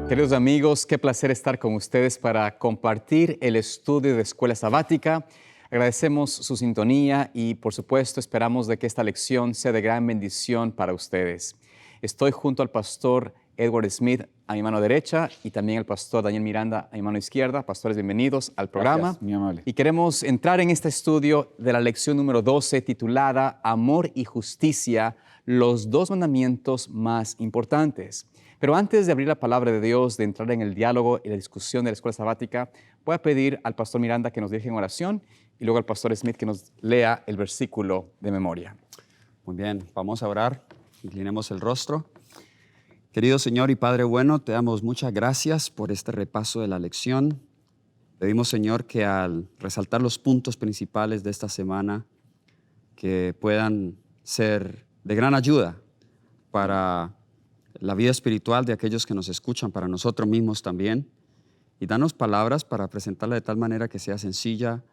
Queridos amigos, qué placer estar con ustedes para compartir el estudio de Escuela Sabática. Agradecemos su sintonía y, por supuesto, esperamos de que esta lección sea de gran bendición para ustedes. Estoy junto al pastor Edward Smith a mi mano derecha y también al pastor Daniel Miranda a mi mano izquierda. Pastores, bienvenidos al programa. Gracias, muy amable. Y queremos entrar en este estudio de la lección número 12 titulada Amor y Justicia, los dos mandamientos más importantes. Pero antes de abrir la palabra de Dios, de entrar en el diálogo y la discusión de la escuela sabática, voy a pedir al pastor Miranda que nos dirija en oración y luego al pastor Smith que nos lea el versículo de memoria. Muy bien, vamos a orar. Inclinemos el rostro. Querido Señor y Padre bueno, te damos muchas gracias por este repaso de la lección. Pedimos, Señor, que al resaltar los puntos principales de esta semana, que puedan ser de gran ayuda para la vida espiritual de aquellos que nos escuchan, para nosotros mismos también, y danos palabras para presentarla de tal manera que sea sencilla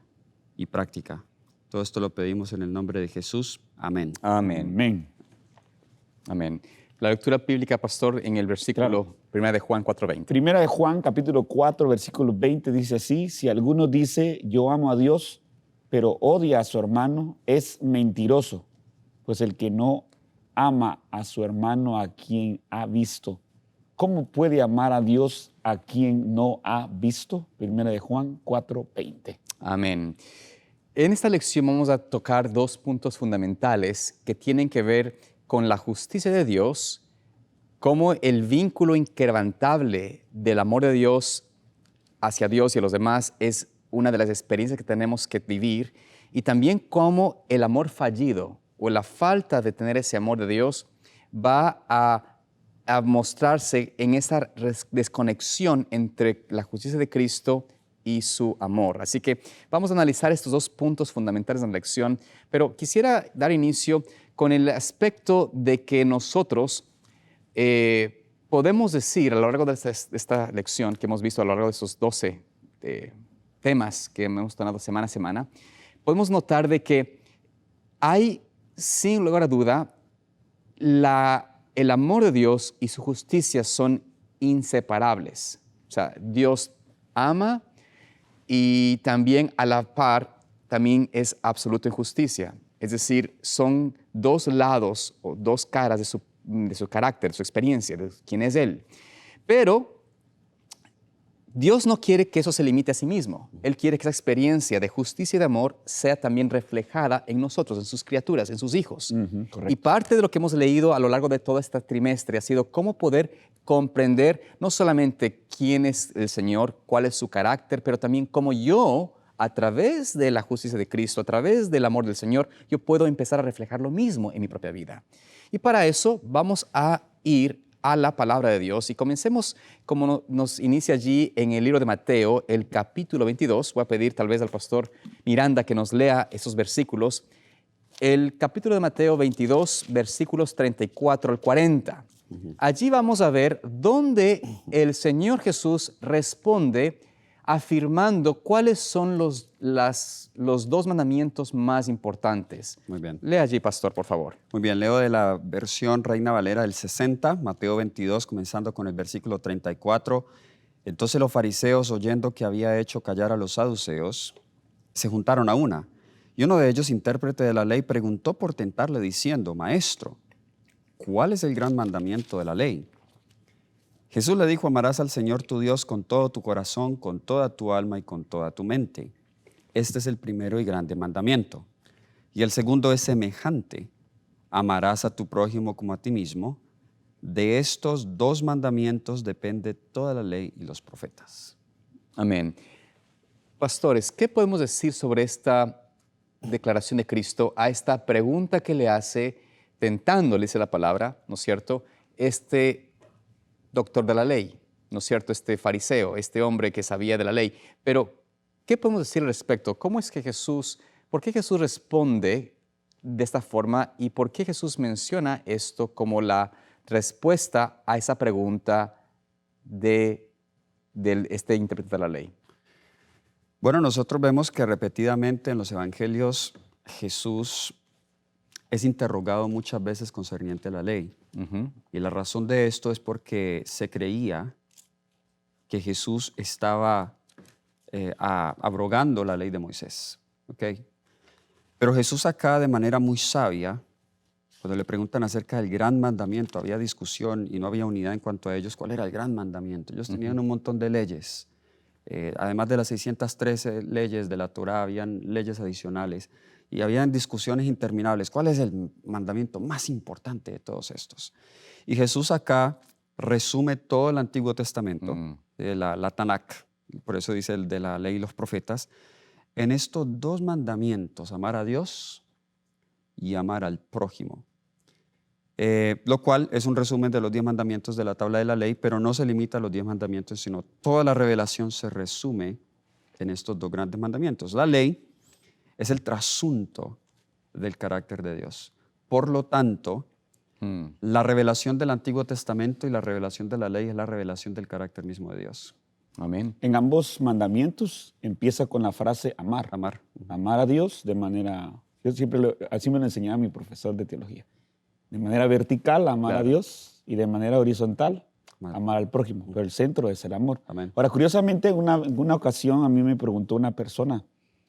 y práctica. Todo esto lo pedimos en el nombre de Jesús. Amén. Amén. Amén. Amén. La lectura bíblica, pastor, en el versículo 1 de Juan 4:20. Primera de Juan, capítulo 4, versículo 20, dice así: si alguno dice, yo amo a Dios, pero odia a su hermano, es mentiroso, pues el que no ama a su hermano a quien ha visto, ¿cómo puede amar a Dios a quien no ha visto? Primera de Juan 4:20. Amén. En esta lección vamos a tocar dos puntos fundamentales que tienen que ver con la justicia de Dios, como el vínculo inquebrantable del amor de Dios hacia Dios y a los demás es una de las experiencias que tenemos que vivir, y también cómo el amor fallido o la falta de tener ese amor de Dios va a mostrarse en esa desconexión entre la justicia de Cristo y su amor. Así que vamos a analizar estos dos puntos fundamentales en la lección, pero quisiera dar inicio con el aspecto de que nosotros podemos decir a lo largo de esta lección que hemos visto a lo largo de estos 12 temas que hemos tomado semana a semana, podemos notar de que hay, sin lugar a duda, el amor de Dios y su justicia son inseparables. O sea, Dios ama y también a la par también es absoluto en justicia. Es decir, son dos lados o dos caras de su carácter, de su experiencia, de quién es Él. Pero Dios no quiere que eso se limite a sí mismo. Él quiere que esa experiencia de justicia y de amor sea también reflejada en nosotros, en sus criaturas, en sus hijos. Correcto. Y parte de lo que hemos leído a lo largo de todo este trimestre ha sido cómo poder comprender no solamente quién es el Señor, cuál es su carácter, pero también cómo yo, a través de la justicia de Cristo, a través del amor del Señor, yo puedo empezar a reflejar lo mismo en mi propia vida. Y para eso vamos a ir a la palabra de Dios y comencemos como nos inicia allí en el libro de Mateo, el capítulo 22. Voy a pedir tal vez al pastor Miranda que nos lea esos versículos. El capítulo de Mateo 22, versículos 34 al 40. Allí vamos a ver dónde el Señor Jesús responde afirmando cuáles son los dos mandamientos más importantes. Muy bien. Lea allí, pastor, por favor. Muy bien, leo de la versión Reina Valera del 60, Mateo 22, comenzando con el versículo 34. Entonces los fariseos, oyendo que había hecho callar a los saduceos, se juntaron a una. Y uno de ellos, intérprete de la ley, preguntó por tentarle diciendo, Maestro, ¿cuál es el gran mandamiento de la ley? Jesús le dijo, amarás al Señor tu Dios con todo tu corazón, con toda tu alma y con toda tu mente. Este es el primero y grande mandamiento. Y el segundo es semejante, amarás a tu prójimo como a ti mismo. De estos dos mandamientos depende toda la ley y los profetas. Amén. Pastores, ¿qué podemos decir sobre esta declaración de Cristo a esta pregunta que le hace, tentándole, dice la palabra, ¿no es cierto?, este doctor de la ley, ¿no es cierto?, este fariseo, este hombre que sabía de la ley. Pero, ¿qué podemos decir al respecto? ¿Cómo es que por qué Jesús responde de esta forma y por qué Jesús menciona esto como la respuesta a esa pregunta de este intérprete de la ley? Bueno, nosotros vemos que repetidamente en los evangelios Jesús es interrogado muchas veces concerniente a la ley. Y la razón de esto es porque se creía que Jesús estaba abrogando la ley de Moisés. ¿Ok? Pero Jesús acá de manera muy sabia, cuando le preguntan acerca del gran mandamiento, había discusión y no había unidad en cuanto a ellos, ¿cuál era el gran mandamiento? Ellos tenían un montón de leyes. Además de las 613 leyes de la Torá, habían leyes adicionales y habían discusiones interminables. ¿Cuál es el mandamiento más importante de todos estos? Y Jesús acá resume todo el Antiguo Testamento, la Tanakh, por eso dice el de la ley y los profetas, en estos dos mandamientos, amar a Dios y amar al prójimo. Lo cual es un resumen de los 10 mandamientos de la tabla de la ley, pero no se limita a los 10 mandamientos, sino toda la revelación se resume en estos dos grandes mandamientos. La ley es el trasunto del carácter de Dios. Por lo tanto, la revelación del Antiguo Testamento y la revelación de la ley es la revelación del carácter mismo de Dios. Amén. En ambos mandamientos empieza con la frase amar. Amar. Amar a Dios de manera, yo siempre así me lo enseñaba mi profesor de teología. De manera vertical, amar a Dios, y de manera horizontal, amar al prójimo. Pero el centro es el amor. Amén. Ahora, curiosamente, en una ocasión a mí me preguntó una persona,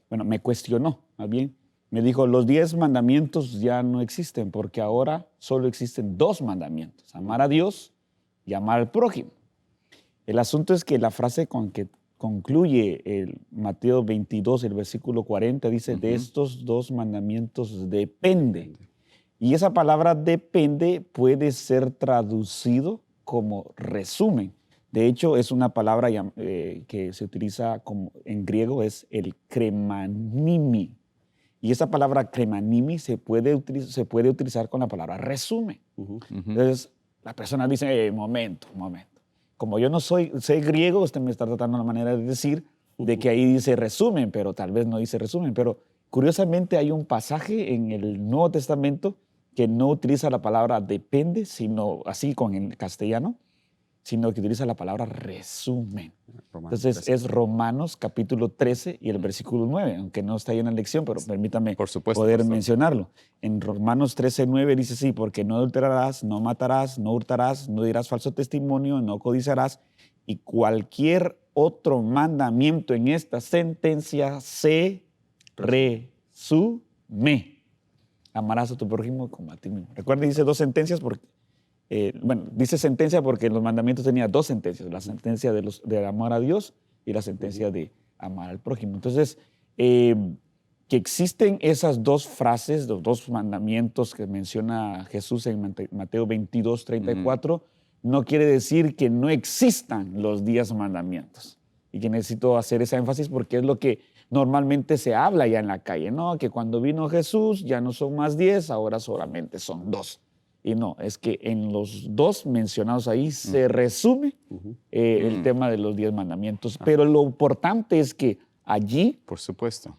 bueno, me cuestionó, más bien, me dijo, los 10 mandamientos ya no existen, porque ahora solo existen 2 mandamientos, amar a Dios y amar al prójimo. El asunto es que la frase con que concluye el Mateo 22, el versículo 40, dice, de estos 2 mandamientos depende. Y esa palabra depende puede ser traducido como resumen. De hecho, es una palabra que se utiliza en griego, es el kremanimi. Y esa palabra kremanimi se puede utilizar con la palabra resumen. Entonces, la persona dice, momento. Como yo no sé griego, usted me está tratando de una manera de decir de que ahí dice resumen, pero tal vez no dice resumen. Pero curiosamente hay un pasaje en el Nuevo Testamento que no utiliza la palabra depende, sino así con el castellano, sino que utiliza la palabra resumen. Entonces es Romanos capítulo 13 y el versículo 9, aunque no está ahí en la lección, pero permítame poder mencionarlo. En Romanos 13, 9 dice así, porque no adulterarás, no matarás, no hurtarás, no dirás falso testimonio, no codiciarás, y cualquier otro mandamiento en esta sentencia se resume. Amarás a tu prójimo como a ti mismo. Recuerden, dice 2 sentencias porque, dice sentencia porque en los mandamientos tenía 2 sentencias, la sentencia de amar a Dios y la sentencia de amar al prójimo. Entonces, que existen esas 2 frases, los 2 mandamientos que menciona Jesús en Mateo 22, 34, no quiere decir que no existan los 10 mandamientos. Y que necesito hacer ese énfasis porque es lo que normalmente se habla ya en la calle, ¿no? Que cuando vino Jesús ya no son más 10, ahora solamente son 2. Y no, es que en los 2 mencionados ahí se resume el tema de los 10 mandamientos. Pero lo importante es que allí, por supuesto,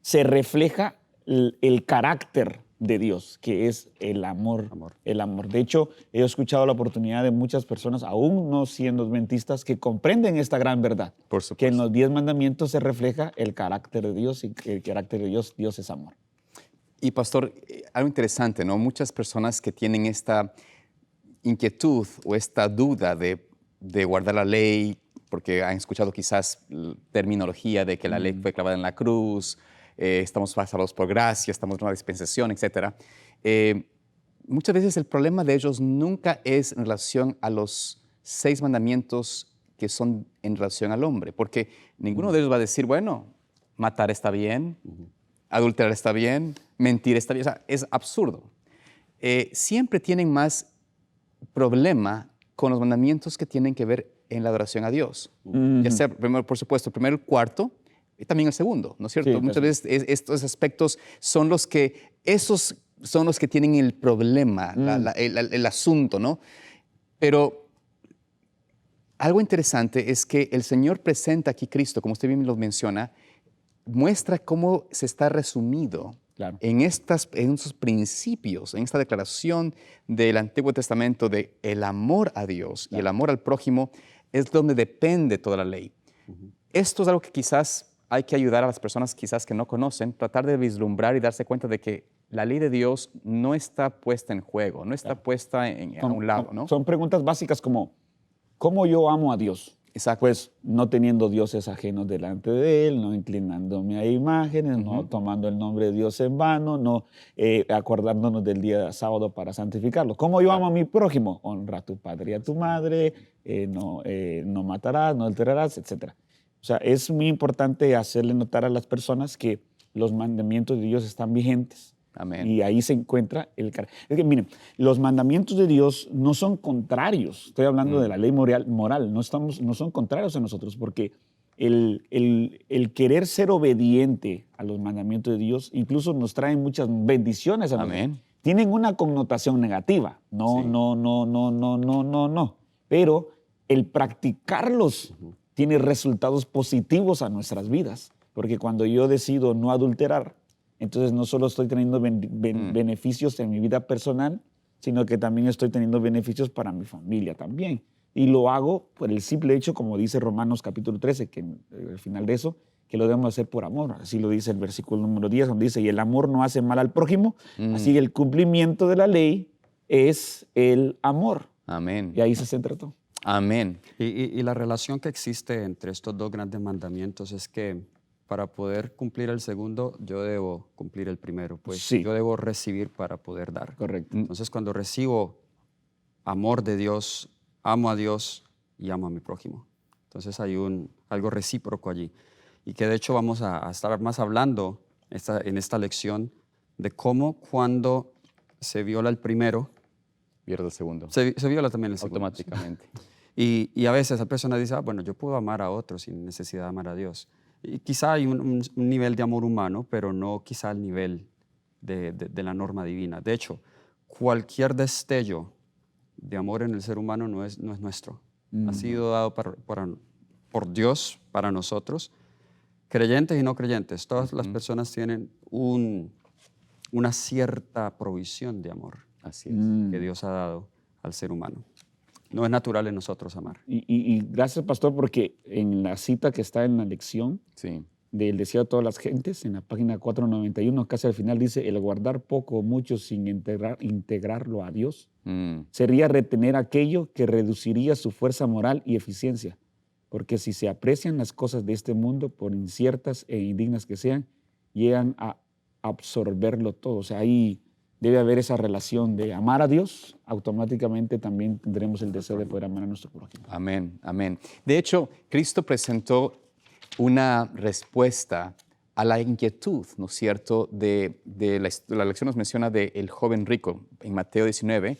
se refleja el carácter de Dios, que es el amor. El amor. De hecho, he escuchado la oportunidad de muchas personas, aún no siendo adventistas, que comprenden esta gran verdad. Por supuesto. Que en los 10 mandamientos se refleja el carácter de Dios y el carácter de Dios es amor. Y pastor, algo interesante, ¿no? Muchas personas que tienen esta inquietud o esta duda de guardar la ley, porque han escuchado quizás terminología de que la ley fue clavada en la cruz, estamos salvados por gracia, estamos en una dispensación, etc. Muchas veces el problema de ellos nunca es en relación a los 6 mandamientos que son en relación al hombre, porque ninguno de ellos va a decir, bueno, matar está bien, adulterar está bien, mentir está bien. O sea, es absurdo. Siempre tienen más problema con los mandamientos que tienen que ver en la adoración a Dios. Ya sea, primero, por supuesto, primero el cuarto y también el segundo, ¿no es cierto? Sí, muchas veces estos aspectos son los que, esos son los que tienen el problema, el asunto, ¿no? Pero algo interesante es que el Señor presenta aquí Cristo, como usted bien lo menciona, muestra cómo se está resumido en esos principios, en esta declaración del Antiguo Testamento de el amor a Dios y el amor al prójimo es donde depende toda la ley. Esto es algo que quizás hay que ayudar a las personas quizás que no conocen, tratar de vislumbrar y darse cuenta de que la ley de Dios no está puesta en juego, no está puesta a un lado, ¿no? Son preguntas básicas como, ¿cómo yo amo a Dios? Exacto. Pues no teniendo dioses ajenos delante de él, no inclinándome a imágenes, no tomando el nombre de Dios en vano, no acordándonos del día sábado para santificarlo. ¿Cómo yo amo a mi prójimo? Honra a tu padre y a tu madre, no matarás, no adulterarás, etc. O sea, es muy importante hacerle notar a las personas que los mandamientos de Dios están vigentes. Amén. Y ahí se encuentra el carácter. Es que miren, los mandamientos de Dios no son contrarios. Estoy hablando de la ley moral. No son contrarios a nosotros, porque el querer ser obediente a los mandamientos de Dios incluso nos trae muchas bendiciones a nosotros. Amén. Tienen una connotación negativa. No, Sí. no. Pero el practicarlos tiene resultados positivos a nuestras vidas. Porque cuando yo decido no adulterar, entonces no solo estoy teniendo beneficios en mi vida personal, sino que también estoy teniendo beneficios para mi familia también. Y lo hago por el simple hecho, como dice Romanos capítulo 13, que al final de eso, que lo debemos hacer por amor. Así lo dice el versículo número 10, donde dice, y el amor no hace mal al prójimo, así que el cumplimiento de la ley es el amor. Amén. Y ahí se centra todo. Amén. Y la relación que existe entre estos dos grandes mandamientos es que para poder cumplir el segundo, yo debo cumplir el primero. Pues Sí. yo debo recibir para poder dar. Correcto. Entonces, cuando recibo amor de Dios, amo a Dios y amo a mi prójimo. Entonces hay algo recíproco allí. Y que de hecho vamos a estar más hablando en esta lección de cómo cuando se viola el primero, Pierde el segundo. se viola también el segundo. Automáticamente. Y a veces la persona dice, bueno, yo puedo amar a otros sin necesidad de amar a Dios. Y quizá hay un nivel de amor humano, pero no quizá al nivel de la norma divina. De hecho, cualquier destello de amor en el ser humano no es nuestro. Ha sido dado por Dios para nosotros, creyentes y no creyentes. Todas las personas tienen una cierta provisión de amor Así es. que Dios ha dado al ser humano. No es natural en nosotros amar. Y gracias, pastor, porque en la cita que está en la lección, Sí. del deseo de todas las gentes, en la página 491, casi al final dice, el guardar poco o mucho sin integrarlo a Dios, sería retener aquello que reduciría su fuerza moral y eficiencia, porque si se aprecian las cosas de este mundo, por inciertas e indignas que sean, llegan a absorberlo todo. O sea, ahí debe haber esa relación de amar a Dios, automáticamente también tendremos el deseo de poder amar a nuestro prójimo. Amén, amén. De hecho, Cristo presentó una respuesta a la inquietud, ¿no es cierto?, la lección nos menciona del joven rico en Mateo 19,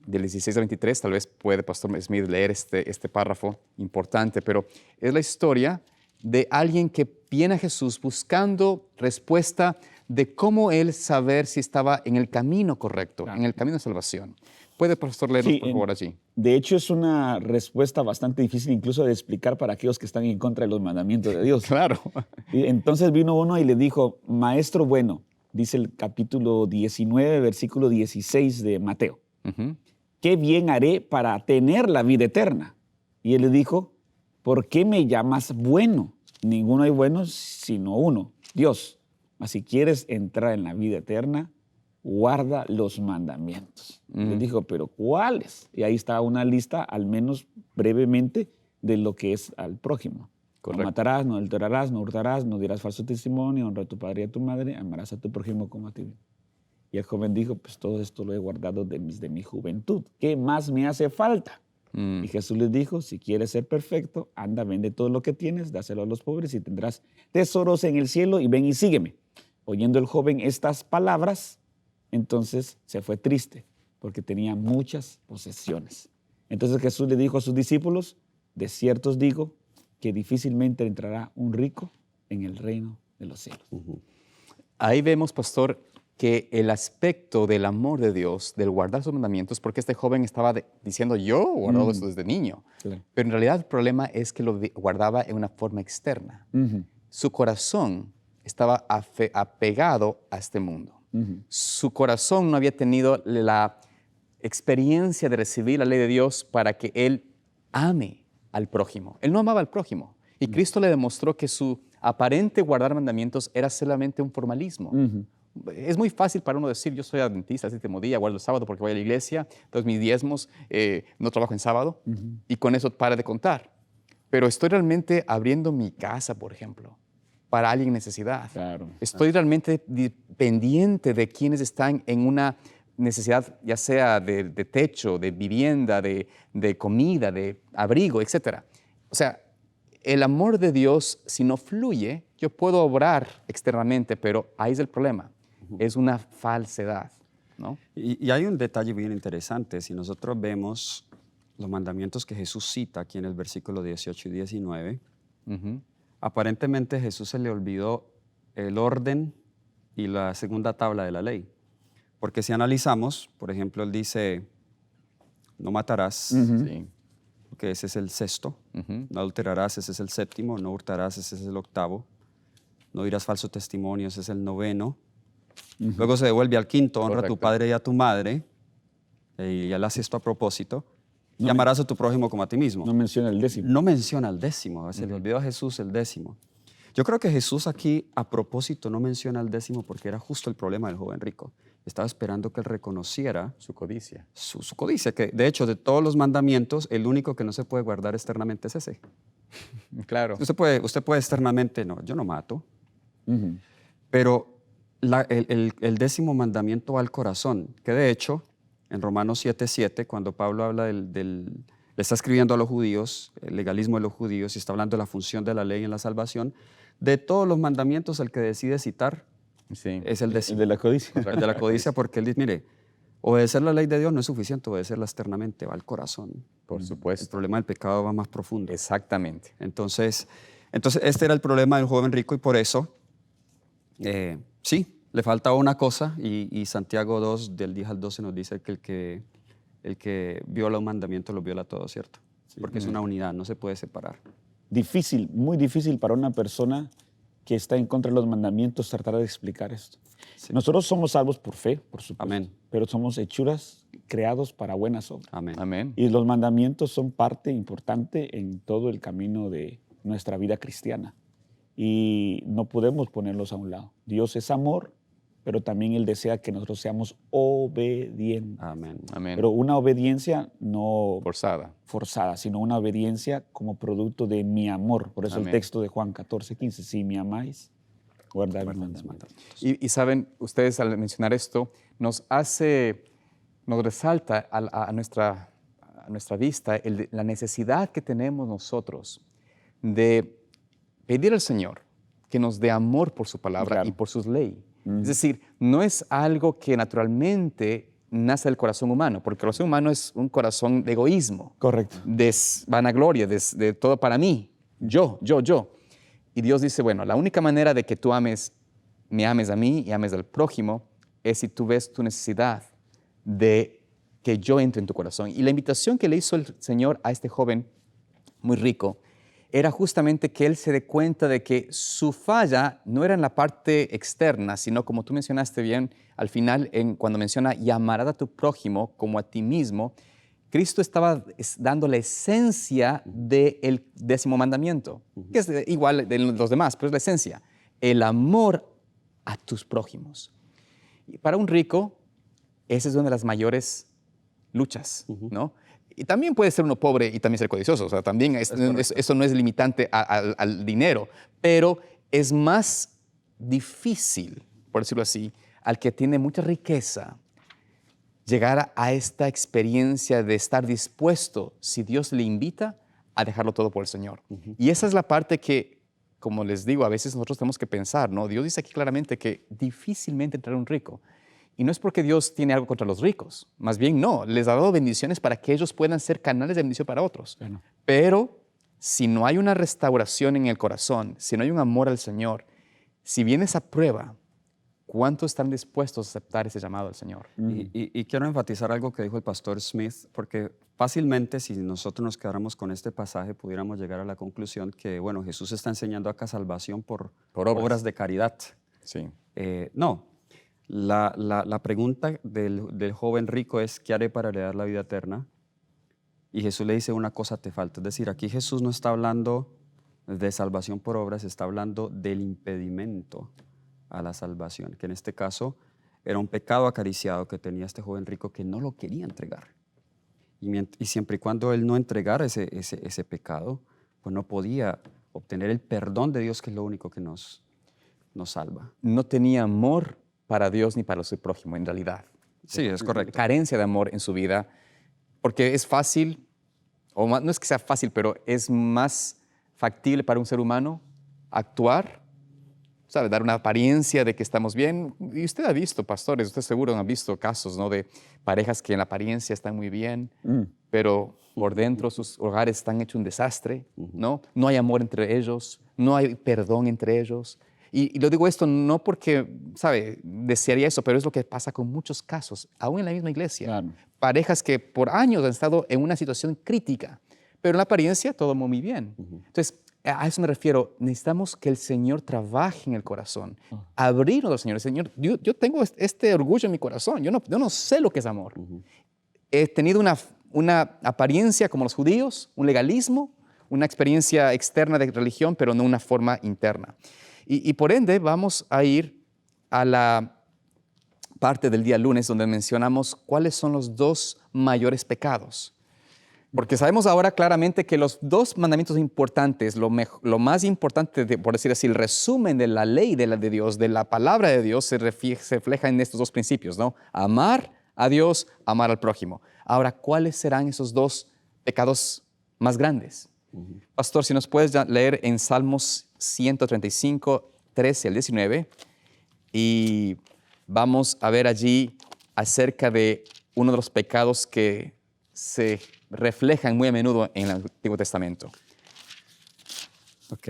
del 16 al 23. Tal vez puede Pastor Smith leer este párrafo importante, pero es la historia de alguien que viene a Jesús buscando respuesta de cómo él saber si estaba en el camino correcto, en el camino de salvación. ¿Puede, Pastor, leernos, Sí, por favor, allí? De hecho, es una respuesta bastante difícil incluso de explicar para aquellos que están en contra de los mandamientos de Dios. Claro. Y entonces vino uno y le dijo, maestro bueno, dice el capítulo 19, versículo 16 de Mateo, ¿qué bien haré para tener la vida eterna? Y él le dijo, ¿por qué me llamas bueno? Ninguno hay bueno sino uno, Dios. Mas si quieres entrar en la vida eterna, guarda los mandamientos. Le dijo, ¿pero cuáles? Y ahí está una lista, al menos brevemente, de lo que es al prójimo. Correcto. No matarás, no adulterarás, no hurtarás, no dirás falso testimonio, honra a tu padre y a tu madre, amarás a tu prójimo como a ti. Y el joven dijo, pues todo esto lo he guardado de mi juventud. ¿Qué más me hace falta? Y Jesús les dijo, si quieres ser perfecto, anda, vende todo lo que tienes, dáselo a los pobres y tendrás tesoros en el cielo y ven y sígueme. Oyendo el joven estas palabras, entonces se fue triste porque tenía muchas posesiones. Entonces Jesús le dijo a sus discípulos, de cierto os digo que difícilmente entrará un rico en el reino de los cielos. Ahí vemos, Pastor, que el aspecto del amor de Dios, del guardar sus mandamientos, porque este joven estaba diciendo, yo he guardado eso desde niño. Claro. Pero en realidad el problema es que lo guardaba en una forma externa. Su corazón estaba apegado a este mundo. Su corazón no había tenido la experiencia de recibir la ley de Dios para que él ame al prójimo. Él no amaba al prójimo. Y Cristo le demostró que su aparente guardar mandamientos era solamente un formalismo. Es muy fácil para uno decir, yo soy adventista, el séptimo día, guardo el sábado porque voy a la iglesia, entonces mis diezmos, no trabajo en sábado, y con eso para de contar. pero estoy realmente abriendo mi casa, por ejemplo, para alguien en necesidad. Claro. Estoy realmente pendiente de quienes están en una necesidad, ya sea de techo, de vivienda, de comida, de abrigo, etc. O sea, el amor de Dios, si no fluye, yo puedo obrar externamente, pero ahí es el problema. Es una falsedad, ¿no? Y hay un detalle bien interesante. Si nosotros vemos los mandamientos que Jesús cita aquí en el versículo 18 y 19, aparentemente a Jesús se le olvidó el orden y la segunda tabla de la ley. Porque si analizamos, por ejemplo, él dice, no matarás, Sí. que ese es el sexto, no adulterarás, ese es el séptimo, no hurtarás, ese es el octavo, no dirás falso testimonio, ese es el noveno. Luego se devuelve al quinto, honra a tu Correcto. padre y a tu madre, y él hace esto a propósito, y amarás a tu prójimo como a ti mismo. No menciona el décimo. No menciona el décimo, se le olvidó a Jesús el décimo. Yo creo que Jesús aquí a propósito no menciona el décimo porque era justo el problema del joven rico. Estaba esperando que él reconociera Su codicia. su codicia, que de hecho de todos los mandamientos, el único que no se puede guardar externamente es ese. Claro. Usted puede externamente, no, yo no mato, Ujú. pero el décimo mandamiento va al corazón, que de hecho en Romanos 7:7, cuando Pablo habla le está escribiendo a los judíos, el legalismo de los judíos, y está hablando de la función de la ley en la salvación, de todos los mandamientos el que decide citar Sí. es el El décimo. de la codicia. El de la codicia, porque él dice, mire, obedecer la ley de Dios no es suficiente, obedecerla externamente, va al corazón. Por El supuesto. problema del pecado va más profundo. Exactamente. Entonces, este era el problema del joven rico y por eso, sí, le faltaba una cosa y Santiago 2, del 10 al 12 nos dice que el que viola un mandamiento lo viola todo, ¿cierto? Porque es una unidad, no se puede separar. Difícil, muy difícil para una persona que está en contra de los mandamientos tratar de explicar esto. Sí. Nosotros somos salvos por fe, por supuesto. Amén. Pero somos hechuras creados para buenas obras. Amén. Amén. Y los mandamientos son parte importante en todo el camino de nuestra vida cristiana. Y no podemos ponerlos a un lado. Dios es amor, pero también Él desea que nosotros seamos obedientes. Amén. Amén. Pero una obediencia no Forzada. forzada, sino una obediencia como producto de mi amor. Por eso Amén. el texto de Juan 14:15, si me amáis, guardad mis mandamientos. Y saben, ustedes al mencionar esto, nos resalta a nuestra vista la necesidad que tenemos nosotros de pedir al Señor que nos dé amor por su palabra Claro. y por sus leyes. Es decir, no es algo que naturalmente nace del corazón humano, porque el corazón humano es un corazón de egoísmo, Correcto. de vanagloria, de todo para mí, yo. Y Dios dice, bueno, la única manera de que tú me ames a mí y ames al prójimo es si tú ves tu necesidad de que yo entre en tu corazón. Y la invitación que le hizo el Señor a este joven muy rico era justamente que él se dé cuenta de que su falla no era en la parte externa, sino como tú mencionaste bien al final, cuando menciona y amarás a tu prójimo como a ti mismo, Cristo estaba dando la esencia del décimo mandamiento, que es igual de los demás, pero es la esencia, el amor a tus prójimos. Y para un rico, esa es una de las mayores luchas, ¿no? Y también puede ser uno pobre y también ser codicioso, o sea, también eso no es limitante al dinero, pero es más difícil, por decirlo así, al que tiene mucha riqueza, llegar a esta experiencia de estar dispuesto, si Dios le invita, a dejarlo todo por el Señor. Y esa es la parte que, como les digo, a veces nosotros tenemos que pensar, ¿no? Dios dice aquí claramente que difícilmente entrará un rico. Y no es porque Dios tiene algo contra los ricos, más bien no, les ha dado bendiciones para que ellos puedan ser canales de bendición para otros. Bueno. Pero si no hay una restauración en el corazón, si no hay un amor al Señor, si viene esa prueba, ¿cuántos están dispuestos a aceptar ese llamado al Señor? Y quiero enfatizar algo que dijo el pastor Smith, porque fácilmente si nosotros nos quedáramos con este pasaje, pudiéramos llegar a la conclusión que, bueno, Jesús está enseñando acá salvación por obras de caridad. Sí. No, la pregunta del joven rico es, ¿qué haré para heredar la vida eterna? Y Jesús le dice, una cosa te falta. Es decir, aquí Jesús no está hablando de salvación por obras, está hablando del impedimento a la salvación, que en este caso era un pecado acariciado que tenía este joven rico que no lo quería entregar. Y siempre y cuando él no entregara ese pecado, pues no podía obtener el perdón de Dios, que es lo único que nos salva. No tenía amor para Dios ni para su prójimo, en realidad. Sí, es correcto. Carencia de amor en su vida, porque es fácil, no es que sea fácil, pero es más factible para un ser humano actuar, ¿sabe? Dar una apariencia de que estamos bien. Y usted ha visto, pastores, usted seguro ha visto casos, ¿no? De parejas que en la apariencia están muy bien, pero por dentro sus hogares están hechos un desastre, ¿no? No hay amor entre ellos, no hay perdón entre ellos. Y lo digo esto no porque, ¿sabe? Desearía eso, pero es lo que pasa con muchos casos, aún en la misma iglesia. Claro. Parejas que por años han estado en una situación crítica, pero en la apariencia todo muy bien. Entonces, a eso me refiero. Necesitamos que el Señor trabaje en el corazón, abrirnos al Señor. Señor, yo tengo este orgullo en mi corazón. Yo no sé lo que es amor. He tenido una apariencia como los judíos, un legalismo, una experiencia externa de religión, pero no una forma interna. Y por ende vamos a ir a la parte del día lunes donde mencionamos cuáles son los dos mayores pecados. Porque sabemos ahora claramente que los dos mandamientos importantes, lo más importante, por decir así, el resumen de la ley de Dios, de la palabra de Dios, se refleja en estos dos principios, ¿no? Amar a Dios, amar al prójimo. Ahora, ¿cuáles serán esos dos pecados más grandes? Pastor, si nos puedes leer en Salmos 135, 13 al 19, y vamos a ver allí acerca de uno de los pecados que se reflejan muy a menudo en el Antiguo Testamento. Ok.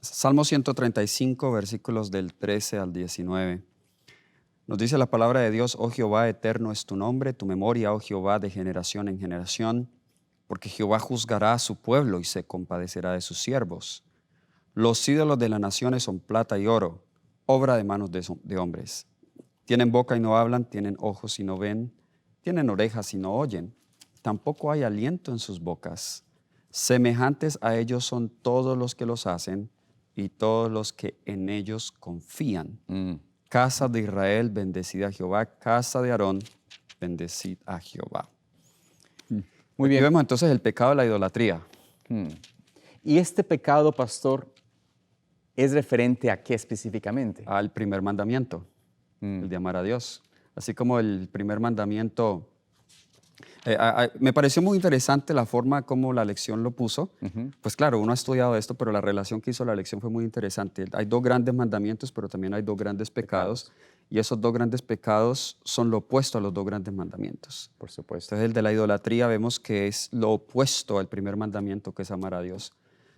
Salmo 135, versículos del 13 al 19. Nos dice la palabra de Dios: oh Jehová, eterno es tu nombre, tu memoria, oh Jehová, de generación en generación. Porque Jehová juzgará a su pueblo y se compadecerá de sus siervos. Los ídolos de las naciones son plata y oro, obra de manos de hombres. Tienen boca y no hablan, tienen ojos y no ven, tienen orejas y no oyen. Tampoco hay aliento en sus bocas. Semejantes a ellos son todos los que los hacen y todos los que en ellos confían. Casa de Israel, bendecid a Jehová. Casa de Aarón, bendecid a Jehová. Muy bien. Aquí vemos entonces el pecado de la idolatría. ¿Y este pecado, pastor, es referente a qué específicamente? Al primer mandamiento, el de amar a Dios. Así como el primer mandamiento, me pareció muy interesante la forma como la lección lo puso. Pues claro, uno ha estudiado esto, pero la relación que hizo la lección fue muy interesante. Hay dos grandes mandamientos, pero también hay dos grandes pecados. Y esos dos grandes pecados son lo opuesto a los dos grandes mandamientos. Por supuesto. Entonces el de la idolatría vemos que es lo opuesto al primer mandamiento, que es amar a Dios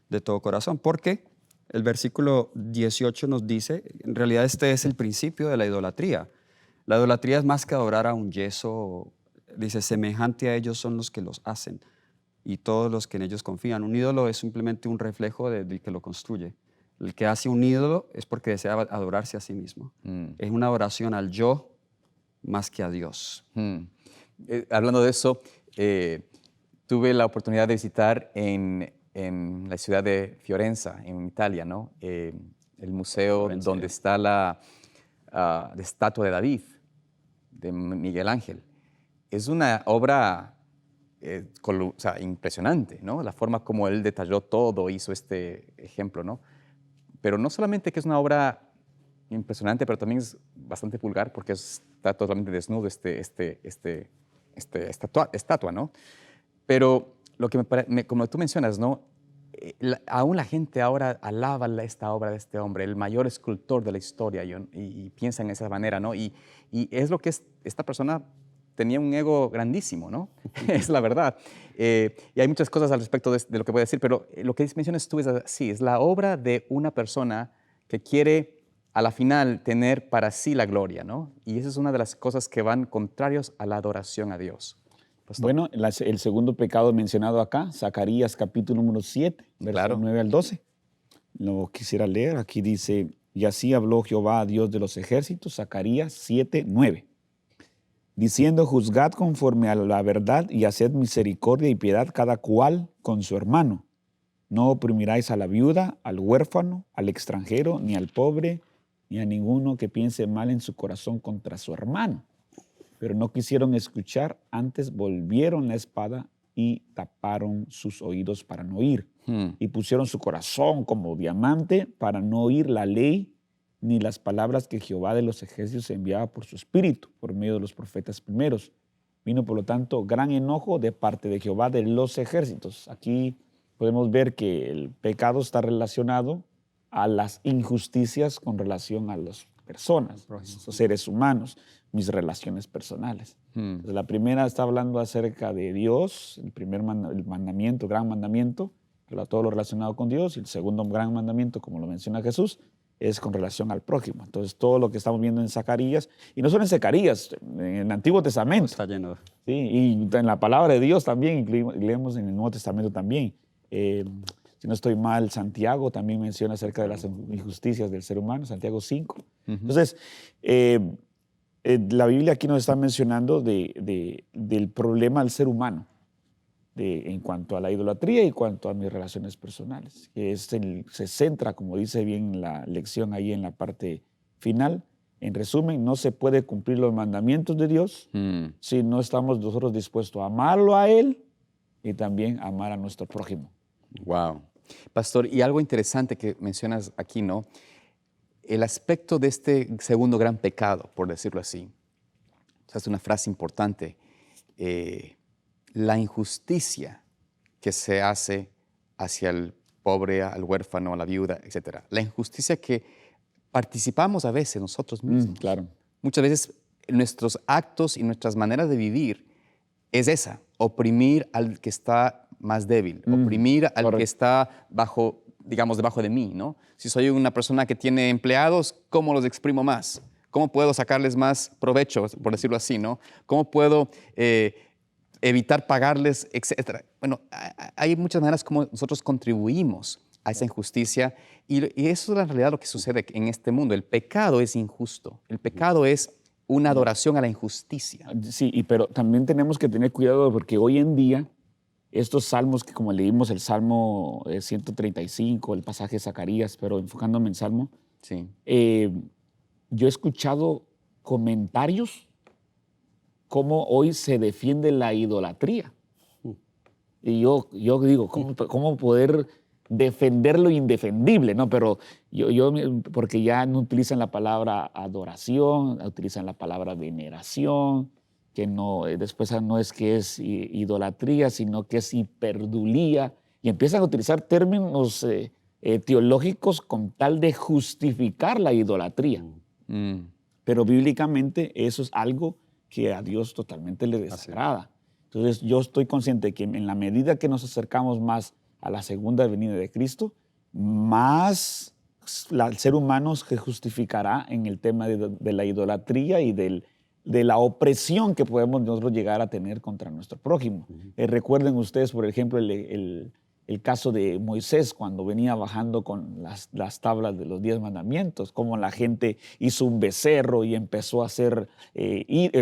de todo corazón. Porque el versículo 18 nos dice, en realidad este es el principio de la idolatría. La idolatría es más que adorar a un yeso. Dice, semejante a ellos son los que los hacen y todos los que en ellos confían. Un ídolo es simplemente un reflejo del que lo construye. El que hace un ídolo es porque desea adorarse a sí mismo. Es una adoración al yo más que a Dios. Hablando de eso, tuve la oportunidad de visitar en la ciudad de Fiorenza, en Italia, ¿no? El museo Florencia. donde está la estatua de David, de Miguel Ángel. Es una obra impresionante, ¿no? La forma como él detalló todo, hizo este ejemplo, ¿no? Pero no solamente que es una obra impresionante, pero también es bastante vulgar porque está totalmente desnudo estatua, ¿no? Pero lo que como tú mencionas, ¿no? Aún la gente ahora alaba esta obra de este hombre, el mayor escultor de la historia, y piensa en esa manera, ¿no? Y es lo que esta persona tenía un ego grandísimo, ¿no? Es la verdad. Y hay muchas cosas al respecto de lo que voy a decir, pero lo que mencionas tú es así, es la obra de una persona que quiere a la final tener para sí la gloria, ¿no? Y esa es una de las cosas que van contrarios a la adoración a Dios. Pastor. Bueno, el segundo pecado mencionado acá, Zacarías capítulo número 7, versos 9 al 12. Lo quisiera leer, aquí dice, y así habló Jehová, Dios de los ejércitos, Zacarías 7, 9. Diciendo, juzgad conforme a la verdad y haced misericordia y piedad cada cual con su hermano. No oprimiráis a la viuda, al huérfano, al extranjero, ni al pobre, ni a ninguno que piense mal en su corazón contra su hermano. Pero no quisieron escuchar, antes volvieron la espada y taparon sus oídos para no oír. Y pusieron su corazón como diamante para no oír la ley ni las palabras que Jehová de los ejércitos enviaba por su espíritu, por medio de los profetas primeros. Vino, por lo tanto, gran enojo de parte de Jehová de los ejércitos. Aquí podemos ver que el pecado está relacionado a las injusticias con relación a las personas, los seres humanos, mis relaciones personales. Entonces, la primera está hablando acerca de Dios, el primer el mandamiento, gran mandamiento, todo lo relacionado con Dios, y el segundo gran mandamiento, como lo menciona Jesús, es con relación al prójimo. Entonces, todo lo que estamos viendo en Zacarías, y no solo en Zacarías, en el Antiguo Testamento. Está lleno. Sí, y en la palabra de Dios también, leemos en el Nuevo Testamento también. Si no estoy mal, Santiago también menciona acerca de las injusticias del ser humano, Santiago 5. Entonces, la Biblia aquí nos está mencionando del problema del ser humano en cuanto a la idolatría y en cuanto a mis relaciones personales, que se centra, como dice bien la lección ahí en la parte final. En resumen, no se puede cumplir los mandamientos de Dios si no estamos nosotros dispuestos a amarlo a Él y también amar a nuestro prójimo. Wow. Pastor, y algo interesante que mencionas aquí, ¿no? El aspecto de este segundo gran pecado, por decirlo así. Es una frase importante. La injusticia que se hace hacia el pobre, al huérfano, a la viuda, etc. La injusticia que participamos a veces nosotros mismos. Claro. Muchas veces nuestros actos y nuestras maneras de vivir es esa, oprimir al que está más débil, oprimir al Correcto. que está bajo, digamos, debajo de mí, ¿no? Si soy una persona que tiene empleados, ¿cómo los exprimo más? ¿Cómo puedo sacarles más provecho, por decirlo así, ¿no? ¿Cómo puedo evitar pagarles, etcétera? Bueno, hay muchas maneras como nosotros contribuimos a esa injusticia y eso es en realidad lo que sucede en este mundo. El pecado es injusto, el pecado es una adoración a la injusticia. Sí, pero también tenemos que tener cuidado porque hoy en día estos salmos que como leímos el Salmo 135, el pasaje de Zacarías, pero enfocándome en Salmo, Sí. Yo he escuchado comentarios cómo hoy se defiende la idolatría. Y yo digo, ¿cómo poder defender lo indefendible? ¿No? Pero porque ya no utilizan la palabra adoración, utilizan la palabra veneración, que no, después no es que es idolatría, sino que es hiperdulía, y empiezan a utilizar términos teológicos con tal de justificar la idolatría. Pero bíblicamente eso es algo que a Dios totalmente le desagrada. Entonces yo estoy consciente de que en la medida que nos acercamos más a la segunda venida de Cristo, más el ser humano se justificará en el tema de la idolatría y de la opresión que podemos nosotros llegar a tener contra nuestro prójimo. Recuerden ustedes, por ejemplo, el caso de Moisés cuando venía bajando con las tablas de los 10 mandamientos, cómo la gente hizo un becerro y empezó a hacer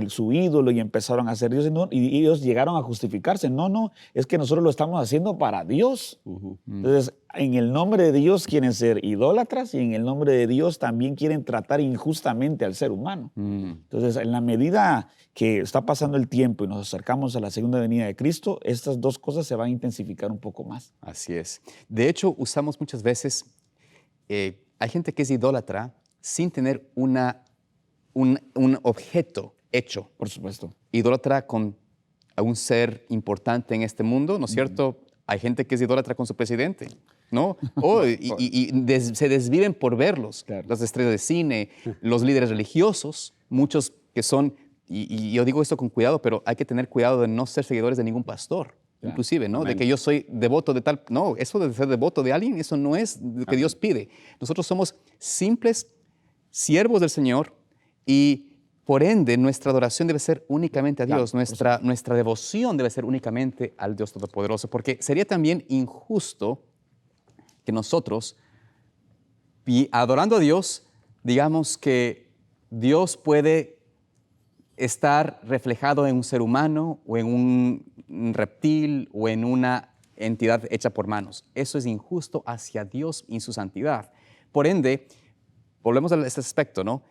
su ídolo y empezaron a hacer Dios, y ellos llegaron a justificarse. No, es que nosotros lo estamos haciendo para Dios. Entonces, en el nombre de Dios quieren ser idólatras y en el nombre de Dios también quieren tratar injustamente al ser humano. Entonces, en la medida que está pasando el tiempo y nos acercamos a la segunda venida de Cristo, estas dos cosas se van a intensificar un poco más. Así es. De hecho, usamos muchas veces, hay gente que es idólatra sin tener un objeto hecho. Por supuesto. Idólatra con a un ser importante en este mundo, ¿no es cierto? Hay gente que es idólatra con su presidente, ¿no? Se desviven por verlos. Claro. Las estrellas de cine, los líderes religiosos, muchos que son, y yo digo esto con cuidado, pero hay que tener cuidado de no ser seguidores de ningún pastor. Claro. Inclusive, ¿no? Amén. De que yo soy devoto de tal... No, eso de ser devoto de alguien, eso no es lo que Dios pide. Nosotros somos simples siervos del Señor y por ende nuestra adoración debe ser únicamente a Dios. Claro, nuestra devoción debe ser únicamente al Dios Todopoderoso, porque sería también injusto que nosotros, adorando a Dios, digamos que Dios puede estar reflejado en un ser humano o en un reptil o en una entidad hecha por manos. Eso es injusto hacia Dios y su santidad. Por ende, volvemos a este aspecto, ¿no?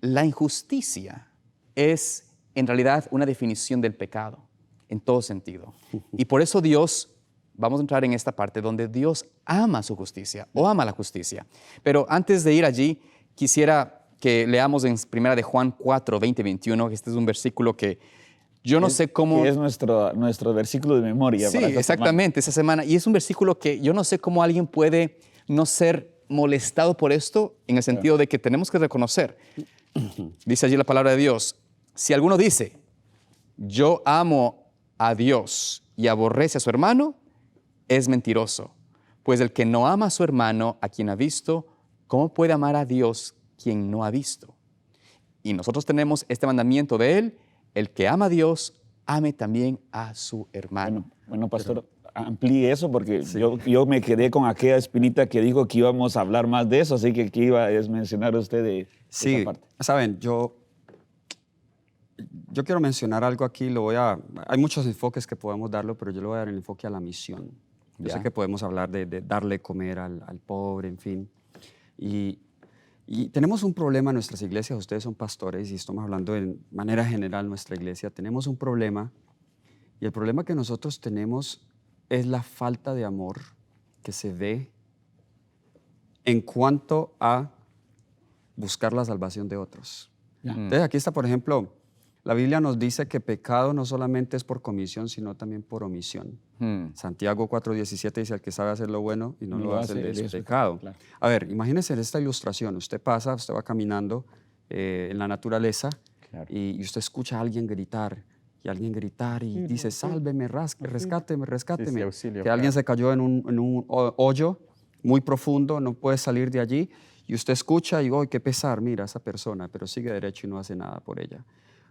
La injusticia es en realidad una definición del pecado. en todo sentido. Y por eso Dios, vamos a entrar en esta parte donde Dios ama su justicia o ama la justicia. Pero antes de ir allí, quisiera que leamos en 1 de Juan 4, 20, 21. Este es un versículo que yo no sé cómo... Que es nuestro versículo de memoria. Sí, para esta exactamente, esa semana. Y es un versículo que yo no sé cómo alguien puede no ser molestado por esto, en el sentido de que tenemos que reconocer. Dice allí la palabra de Dios, si alguno dice, yo amo a Dios y aborrece a su hermano, es mentiroso. Pues el que no ama a su hermano, a quien ha visto, ¿cómo puede amar a Dios quien no ha visto? Y nosotros tenemos este mandamiento de Él, el que ama a Dios, ame también a su hermano. Bueno, pastor, amplíe eso porque yo me quedé con aquella espinita que dijo que íbamos a hablar más de eso, así que aquí iba a mencionar usted de Sí, esa parte. saben, yo quiero mencionar algo aquí, hay muchos enfoques que podemos darlo, pero yo le voy a dar el enfoque a la misión. Yo Ya. sé que podemos hablar de darle comer al pobre, en fin. Y tenemos un problema en nuestras iglesias, ustedes son pastores y estamos hablando de manera general nuestra iglesia, tenemos un problema y el problema que nosotros tenemos es la falta de amor que se ve en cuanto a buscar la salvación de otros. Ya. Entonces aquí está, por ejemplo, la Biblia nos dice que pecado no solamente es por comisión, sino también por omisión. Santiago 4:17 dice, el que sabe hacer lo bueno y no lo hace es pecado. Claro. A ver, imagínense esta ilustración. Usted va caminando en la naturaleza y usted escucha a alguien gritar y dice, sálveme, rescáteme, rescáteme. Sí, auxilio, que alguien se cayó en un hoyo muy profundo, no puede salir de allí y usted escucha y, qué pesar, mira a esa persona, pero sigue derecho y no hace nada por ella.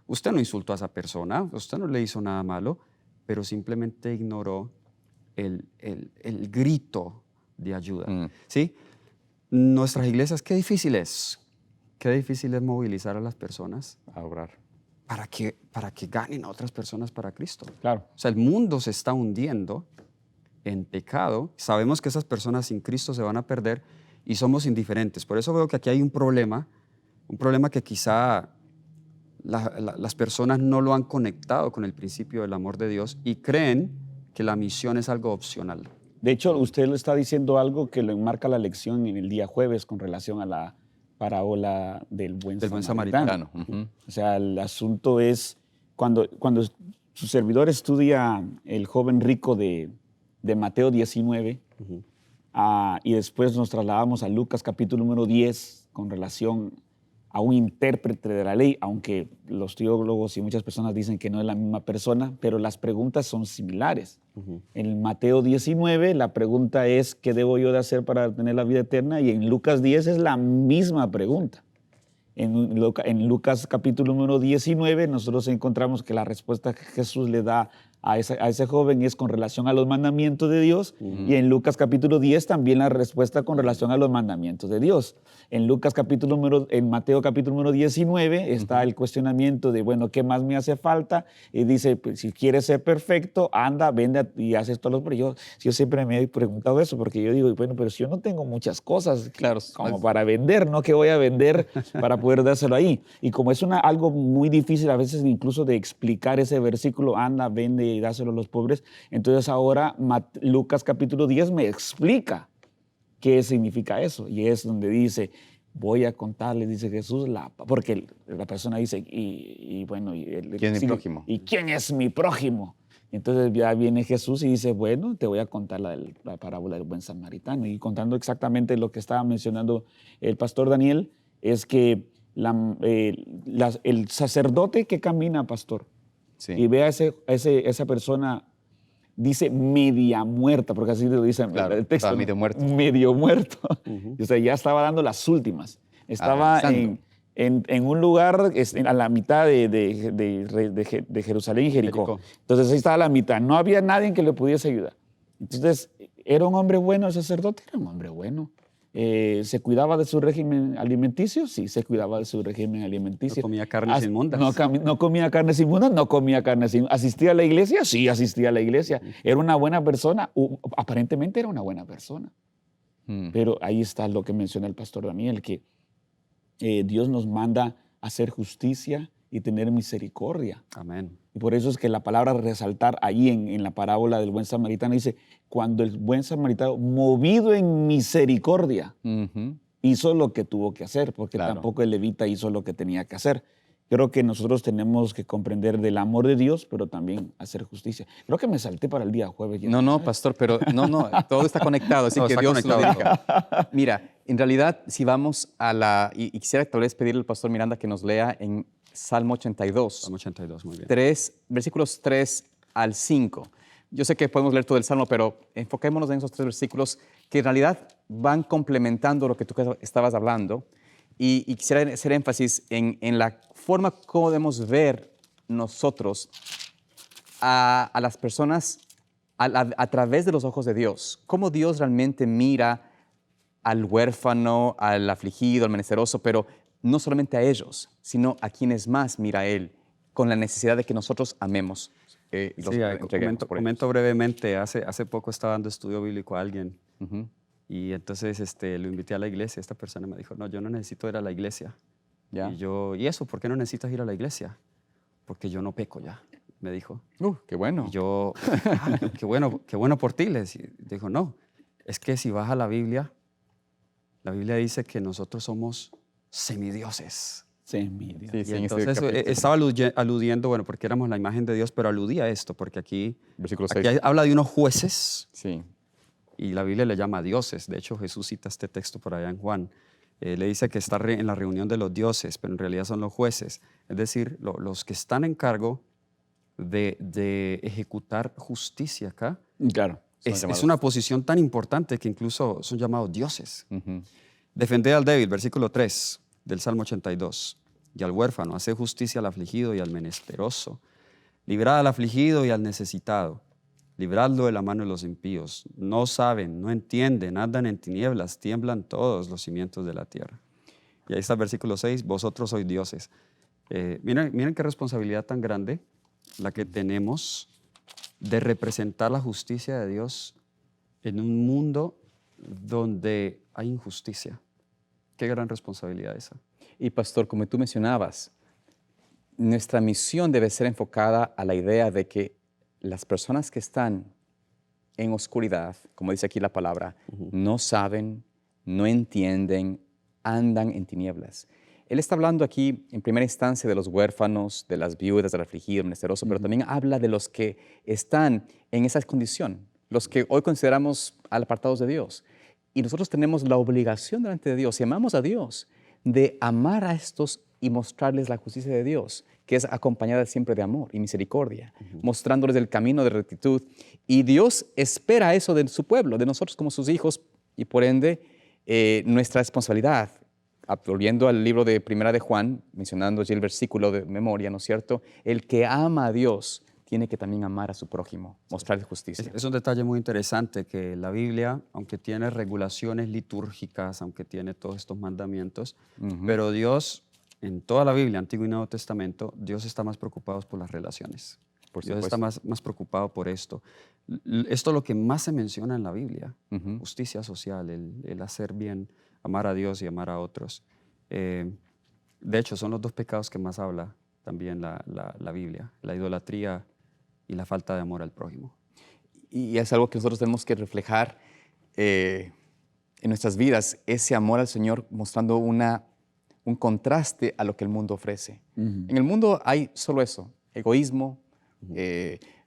Usted no insultó a esa persona, usted no le hizo nada malo, pero simplemente ignoró el grito de ayuda. ¿Sí? Nuestras iglesias, qué difícil es movilizar a las personas A orar. para que ganen a otras personas para Cristo. Claro. O sea, el mundo se está hundiendo en pecado. Sabemos que esas personas sin Cristo se van a perder y somos indiferentes. Por eso veo que aquí hay un problema que quizá las personas no lo han conectado con el principio del amor de Dios y creen que la misión es algo opcional. De hecho, usted le está diciendo algo que lo enmarca la lección en el día jueves con relación a la parábola del buen samaritano. O sea, el asunto es cuando su servidor estudia el joven rico de Mateo 19 y después nos trasladamos a Lucas capítulo número 10 con relación a un intérprete de la ley, aunque los teólogos y muchas personas dicen que no es la misma persona, pero las preguntas son similares. En Mateo 19 la pregunta es ¿qué debo yo de hacer para tener la vida eterna? Y en Lucas 10 es la misma pregunta. En Lucas capítulo número 19 nosotros encontramos que la respuesta que Jesús le da a ese joven es con relación a los mandamientos de Dios y en Lucas capítulo 10 también la respuesta con relación a los mandamientos de Dios. En Mateo capítulo número 19 está el cuestionamiento de, bueno, ¿qué más me hace falta? Y dice, pues, si quieres ser perfecto, anda, vende y haz esto. Pero yo siempre me he preguntado eso porque yo digo, bueno, pero si yo no tengo muchas cosas Claro, como para vender, ¿no? ¿Qué voy a vender para poder dárselo ahí? Y como es algo muy difícil a veces incluso de explicar ese versículo, anda, vende y dáselo a los pobres, entonces ahora Lucas capítulo 10 me explica qué significa eso. Y es donde dice, voy a contarles, dice Jesús, porque la persona dice, bueno, ¿quién es mi prójimo? ¿Y quién es mi prójimo? Entonces ya viene Jesús y dice, bueno, te voy a contar la parábola del buen samaritano. Y contando exactamente lo que estaba mencionando el pastor Daniel, es que el sacerdote que camina, pastor, Sí. y ve a esa persona, dice media muerta, porque así lo dice Claro, el texto. estaba medio muerto. Medio muerto. O sea, ya estaba dando las últimas. Estaba en un lugar a la mitad de Jerusalén y Jericó. Entonces ahí estaba a la mitad. No había nadie que le pudiese ayudar. Entonces, ¿era un hombre bueno el sacerdote? Era un hombre bueno. ¿Se cuidaba de su régimen alimenticio? Sí, se cuidaba de su régimen alimenticio. No comía carnes inmundas. No comía carnes inmundas, no comía carnes inmundas. ¿Asistía a la iglesia? Sí, asistía a la iglesia. ¿Era una buena persona? Aparentemente era una buena persona. Pero ahí está lo que menciona el pastor Daniel, que Dios nos manda a hacer justicia y tener misericordia. Amén. Y por eso es que la palabra resaltar ahí en la parábola del buen samaritano dice, cuando el buen samaritano, movido en misericordia, Ujú. hizo lo que tuvo que hacer, porque Claro. tampoco el levita hizo lo que tenía que hacer. Creo que nosotros tenemos que comprender del amor de Dios, pero también hacer justicia. Creo que me salté para el día jueves. No, no, pastor, pero no, todo está conectado, así Todo que está Dios lo conectado. dirija. Mira, en realidad, si vamos a y quisiera tal vez pedirle al pastor Miranda que nos lea en Salmo 82, Salmo 82, muy bien. versículos 3 al 5. Yo sé que podemos leer todo el Salmo, pero enfoquémonos en esos 3 versículos que en realidad van complementando lo que tú estabas hablando. Y quisiera hacer énfasis en la forma como debemos ver nosotros a las personas a través de los ojos de Dios. Cómo Dios realmente mira al huérfano, al afligido, al menesteroso, pero no solamente a ellos, sino a quienes más mira Él, con la necesidad de que nosotros amemos y los Sí, entreguemos por ellos. comento brevemente. Hace poco estaba dando estudio bíblico a alguien Ujú. y entonces lo invité a la iglesia. Esta persona me dijo, no, yo no necesito ir a la iglesia. ¿Ya? Y yo, ¿y eso? ¿Por qué no necesitas ir a la iglesia? Porque yo no peco ya, me dijo. Qué bueno. Y yo, "Ah, qué bueno por ti. Le dijo, no, es que si vas a la Biblia dice que nosotros somos semidioses. Sí, mi Dios. Sí, Y sí, en este entonces capítulo. estaba aludiendo, bueno, porque éramos la imagen de Dios, pero aludía a esto, porque aquí Versículo 6. habla de unos jueces Sí. y la Biblia le llama dioses. De hecho, Jesús cita este texto por allá en Juan. Le dice que está en la reunión de los dioses, pero en realidad son los jueces. Es decir, los que están en cargo de ejecutar justicia acá. Claro. Son Es llamados. una posición tan importante que incluso son llamados dioses. Ujú. Defender al débil, versículo 3 del Salmo 82. Y al huérfano, hacer justicia al afligido y al menesteroso. Librad al afligido y al necesitado. Libradlo de la mano de los impíos. No saben, no entienden, andan en tinieblas, tiemblan todos los cimientos de la tierra. Y ahí está el versículo 6, vosotros sois dioses. Miren qué responsabilidad tan grande la que tenemos de representar la justicia de Dios en un mundo donde hay injusticia. Qué gran responsabilidad esa. Y pastor, como tú mencionabas, nuestra misión debe ser enfocada a la idea de que las personas que están en oscuridad, como dice aquí la palabra, no saben, no entienden, andan en tinieblas. Él está hablando aquí en primera instancia de los huérfanos, de las viudas, del afligido, menesteroso, pero también habla de los que están en esa condición, los que hoy consideramos apartados de Dios. Y nosotros tenemos la obligación delante de Dios, si amamos a Dios, de amar a estos y mostrarles la justicia de Dios, que es acompañada siempre de amor y misericordia, mostrándoles el camino de rectitud. Y Dios espera eso de su pueblo, de nosotros como sus hijos, y por ende nuestra responsabilidad. Volviendo al libro de Primera de Juan, mencionando allí el versículo de memoria, ¿no es cierto? El que ama a Dios tiene que también amar a su prójimo, mostrarle justicia. Es un detalle muy interesante que la Biblia, aunque tiene regulaciones litúrgicas, aunque tiene todos estos mandamientos, pero Dios, en toda la Biblia, Antiguo y Nuevo Testamento, Dios está más preocupado por las relaciones. Por Dios supuesto. está más preocupado por esto. Esto es lo que más se menciona en la Biblia, Ujú. justicia social, el hacer bien, amar a Dios y amar a otros. De hecho, son los dos pecados que más habla también la Biblia, la idolatría y la falta de amor al prójimo. Y es algo que nosotros tenemos que reflejar en nuestras vidas, ese amor al Señor mostrando un contraste a lo que el mundo ofrece. En el mundo hay solo eso, egoísmo,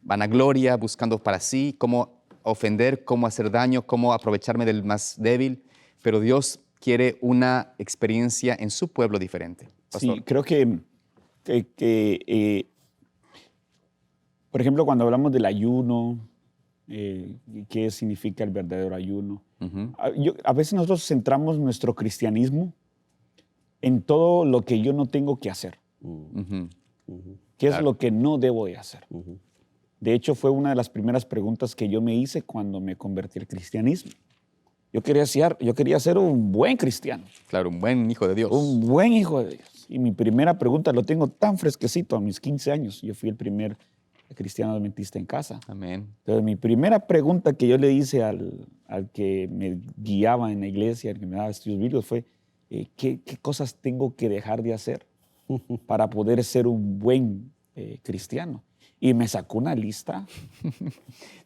vanagloria, buscando para sí, cómo ofender, cómo hacer daño, cómo aprovecharme del más débil, pero Dios quiere una experiencia en su pueblo diferente. Pastor. Sí, creo que por ejemplo, cuando hablamos del ayuno, qué significa el verdadero ayuno, Ujú. a veces nosotros centramos nuestro cristianismo en todo lo que yo no tengo que hacer, Ujú. qué es Claro. lo que no debo de hacer. De hecho, fue una de las primeras preguntas que yo me hice cuando me convertí al cristianismo. Yo quería ser un buen cristiano, Claro, un buen hijo de Dios. un buen hijo de Dios. Y mi primera pregunta, lo tengo tan fresquecito, a mis 15 años, yo fui el primer cristiano adventista en casa. Amén. Entonces, mi primera pregunta que yo le hice al que me guiaba en la iglesia, al que me daba estudios bíblicos, fue, ¿qué cosas tengo que dejar de hacer para poder ser un buen cristiano? Y me sacó una lista.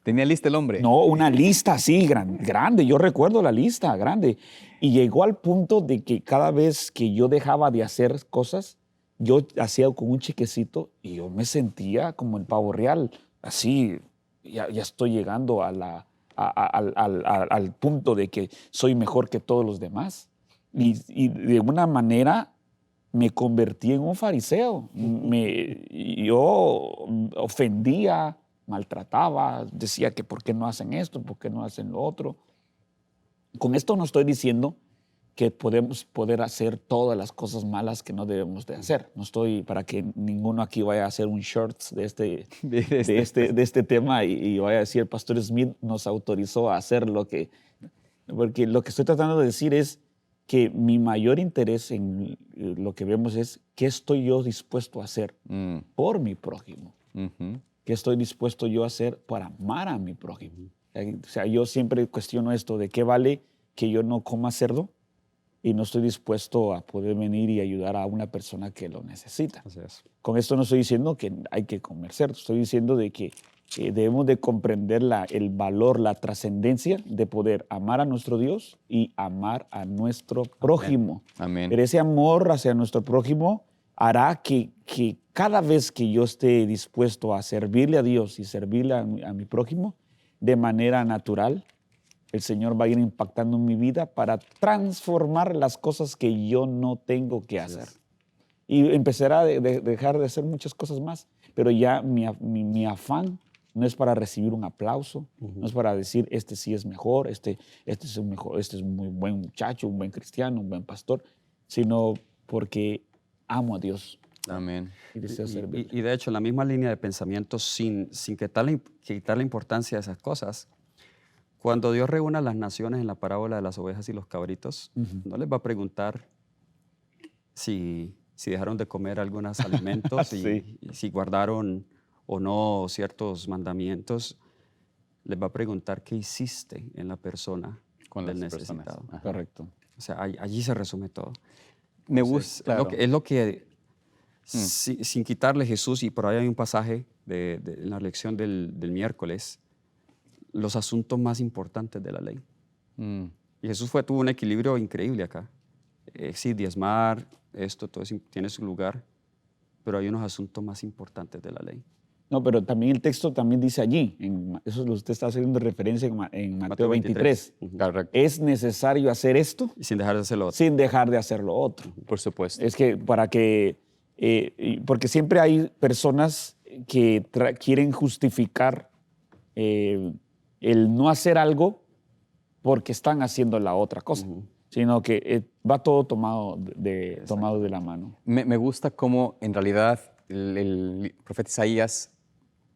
¿Tenía lista el hombre? No, una lista así grande. Yo recuerdo la lista grande. Y llegó al punto de que cada vez que yo dejaba de hacer cosas, yo hacía con un chequecito y yo me sentía como el pavo real. Así, ya estoy llegando al punto de que soy mejor que todos los demás. Y de una manera me convertí en un fariseo. Yo ofendía, maltrataba, decía que por qué no hacen esto, por qué no hacen lo otro. Con esto no estoy diciendo que podemos poder hacer todas las cosas malas que no debemos de hacer. No estoy para que ninguno aquí vaya a hacer un shorts de este tema y vaya a decir, el pastor Smith nos autorizó a hacer lo que... Porque lo que estoy tratando de decir es que mi mayor interés en lo que vemos es qué estoy yo dispuesto a hacer por mi prójimo. ¿Qué estoy dispuesto yo a hacer para amar a mi prójimo? O sea, yo siempre cuestiono esto de qué vale que yo no coma cerdo y no estoy dispuesto a poder venir y ayudar a una persona que lo necesita. Así es. Con esto no estoy diciendo que hay que comer cerdo, estoy diciendo de que debemos de comprender el valor, la trascendencia de poder amar a nuestro Dios y amar a nuestro prójimo. Amén. Pero ese amor hacia nuestro prójimo hará que cada vez que yo esté dispuesto a servirle a Dios y servirle a mi prójimo, de manera natural, el Señor va a ir impactando en mi vida para transformar las cosas que yo no tengo que hacer. Y empezará a dejar de hacer muchas cosas más, pero ya mi afán no es para recibir un aplauso, no es para decir, este sí es mejor, este es un mejor, este es un muy buen muchacho, un buen cristiano, un buen pastor, sino porque amo a Dios. Amén. Y deseo servirle. Y de hecho, en la misma línea de pensamiento, sin quitar la importancia de esas cosas, cuando Dios reúne a las naciones en la parábola de las ovejas y los cabritos, no les va a preguntar si dejaron de comer algunos alimentos Sí. y si guardaron o no ciertos mandamientos. Les va a preguntar qué hiciste en la persona Con del las personas. necesitado. Ajá. Correcto. O sea, allí se resume todo. Me Entonces, gusta, claro. es lo que sin quitarle Jesús, y por ahí hay un pasaje en la lección del miércoles, los asuntos más importantes de la ley. Y Jesús tuvo un equilibrio increíble acá. Sí, diezmar, todo eso tiene su lugar, pero hay unos asuntos más importantes de la ley. No, pero también el texto también dice allí, eso es lo que usted está haciendo referencia en Mateo 23. Correcto. Es necesario hacer esto Y sin dejar de hacerlo otro. sin dejar de hacer lo otro. Por supuesto. Es que porque siempre hay personas que quieren justificar el no hacer algo porque están haciendo la otra cosa, sino que va todo tomado de la mano. Me gusta cómo en realidad el profeta Isaías,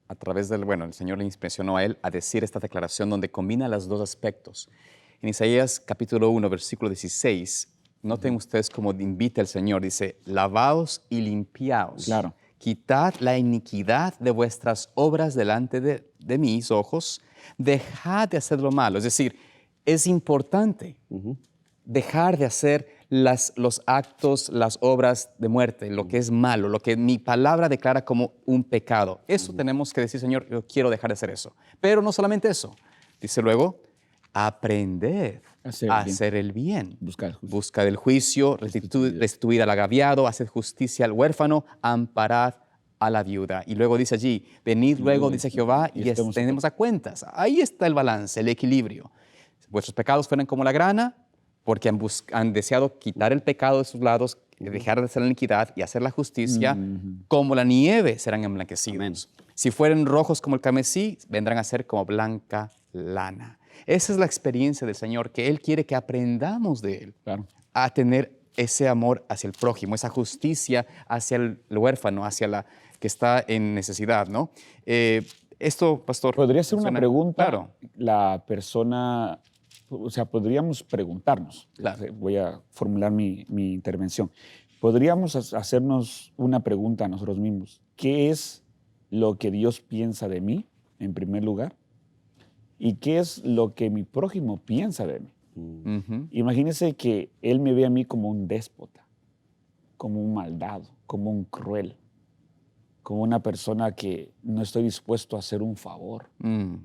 a través el Señor le inspiró a él a decir esta declaración donde combina los dos aspectos. En Isaías capítulo 1, versículo 16, noten ustedes cómo invita el Señor, dice, lavaos y limpiaos. Claro. Quitad la iniquidad de vuestras obras delante de mis ojos, dejad de hacer lo malo. Es decir, es importante dejar de hacer los actos, las obras de muerte, lo que es malo, lo que mi palabra declara como un pecado. Eso tenemos que decir, Señor, yo quiero dejar de hacer eso. Pero no solamente eso. Dice luego, aprended a hacer el bien. Buscad el juicio, restituid al agraviado, haced justicia al huérfano, amparad a la viuda. Y luego dice allí, venid luego, dice Jehová, y estemos a cuentas. Ahí está el balance, el equilibrio. Vuestros pecados fueron como la grana, porque han deseado quitar el pecado de sus lados, dejar de hacer la iniquidad y hacer la justicia, como la nieve serán emblanquecidos. Amén. Si fueren rojos como el carmesí, vendrán a ser como blanca lana. Esa es la experiencia del Señor, que Él quiere que aprendamos de Él, Claro. a tener ese amor hacia el prójimo, esa justicia hacia el huérfano, hacia la que está en necesidad, ¿no? Esto, pastor... Podría ser una pregunta. Claro. La persona... O sea, podríamos preguntarnos, Claro. Voy a formular mi intervención, podríamos hacernos una pregunta a nosotros mismos. ¿Qué es lo que Dios piensa de mí, en primer lugar? ¿Y qué es lo que mi prójimo piensa de mí? Imagínense que Él me ve a mí como un déspota, como un maldado, como un cruel, como una persona que no estoy dispuesto a hacer un favor. Mm,